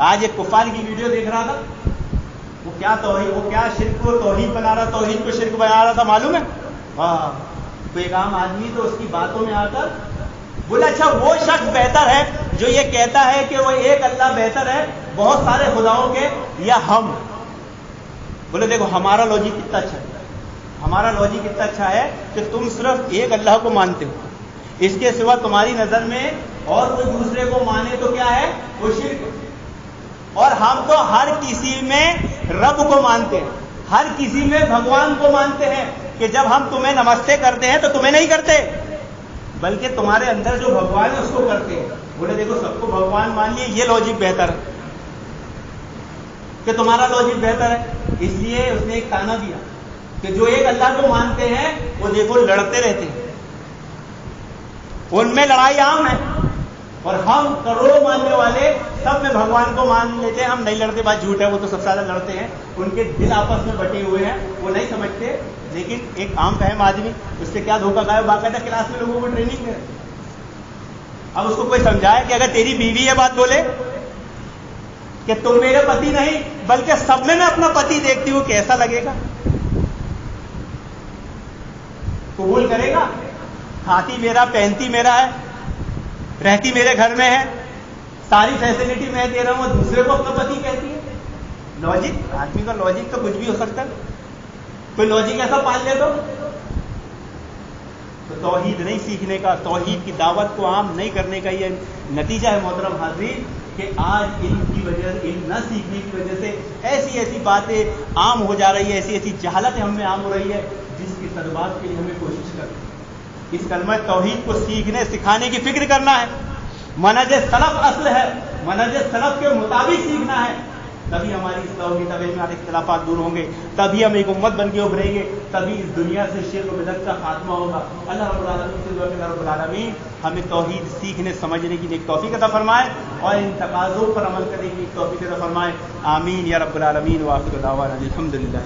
آج ایک کفار کی ویڈیو دیکھ رہا تھا, وہ کیا توحید, وہ کیا شرک کو توحید بنا رہا, توحید کو شرک بنا رہا تھا, معلوم ہے. ہاں, کوئی ایک عام آدمی تو اس کی باتوں میں آ کر بولا اچھا وہ شخص بہتر ہے جو یہ کہتا ہے کہ وہ ایک اللہ بہتر ہے بہت سارے خداؤں کے, یا ہم. بولے دیکھو ہمارا لاجک کتنا اچھا ہے, ہمارا لاجک کتنا اچھا ہے کہ تم صرف ایک اللہ کو مانتے ہو, اس کے سوا تمہاری نظر میں اور کوئی دوسرے کو مانے تو کیا ہے, وہ شرک. اور ہم تو ہر کسی میں رب کو مانتے ہیں, ہر کسی میں بھگوان کو مانتے ہیں, کہ جب ہم تمہیں نمستے کرتے ہیں تو تمہیں نہیں کرتے بلکہ تمہارے اندر جو بھگوان ہے اس کو کرتے ہیں. بولے دیکھو سب کو بھگوان مان لیے, یہ لاجک بہتر ہے کہ تمہارا لاجک بہتر ہے. اس لیے اس نے ایک تانا دیا کہ جو ایک اللہ کو مانتے ہیں وہ دیکھو لڑتے رہتے ہیں, ان میں لڑائی عام ہے. اور ہم کروڑوں ماننے والے سب میں بھگوان کو مان لیتے ہیں, ہم نہیں لڑتے. بات جھوٹ ہے, وہ تو سب سے زیادہ لڑتے ہیں, ان کے دل آپس میں بٹے ہوئے ہیں, وہ نہیں سمجھتے. لیکن ایک عام فہم آدمی اس سے کیا دھوکہ کھائے, باقاعدہ کلاس میں لوگوں کو ٹریننگ کرے. اب اس کو کوئی سمجھائے کہ اگر تیری بیوی یہ بات بولے کہ تم میرے پتی نہیں بلکہ سب میں اپنا پتی دیکھتی ہوں, کیسا لگے گا؟ قبول کرے گا؟ کھاتی میرا, پہنتی میرا ہے, رہتی میرے گھر میں ہے, ساری فیسلٹی میں دے رہا ہوں, دوسرے کو اپنا پتی کہتی ہے. لاجک, آدمی کا لاجک تو کچھ بھی ہو سکتا ہے, کوئی لاجک ایسا پال لے تو توحید نہیں سیکھنے کا, توحید کی دعوت کو عام نہیں کرنے کا یہ نتیجہ ہے محترم حاضرین, کہ آج علم کی وجہ, علم نہ سیکھنے کی وجہ سے ایسی ایسی باتیں عام ہو جا رہی ہے, ایسی ایسی جہالت ہم میں عام ہو رہی ہے, جس کی سربات کے لیے ہمیں کوشش کرنی ہے. اس کلمہ توحید کو سیکھنے سکھانے کی فکر کرنا ہے. منہج سلف اصل ہے, منہج سلف کے مطابق سیکھنا ہے, تبھی ہماری اصلاح ہوگی, تبھی ہمارے اختلافات دور ہوں گے, تبھی ہم ایک امت بن کے ابھریں گے, تبھی اس دنیا سے شرک و بدعت کا خاتمہ ہوگا. اللہ رب العالمین سے دعا کہ اللہ رب العالمین ہمیں توحید سیکھنے سمجھنے کی ایک توفیق عطا فرمائے اور ان تقاضوں پر عمل کرنے کی ایک توفیق عطا فرمائے. آمین یا رب العالمین. وآخر دعوانا الحمدللہ.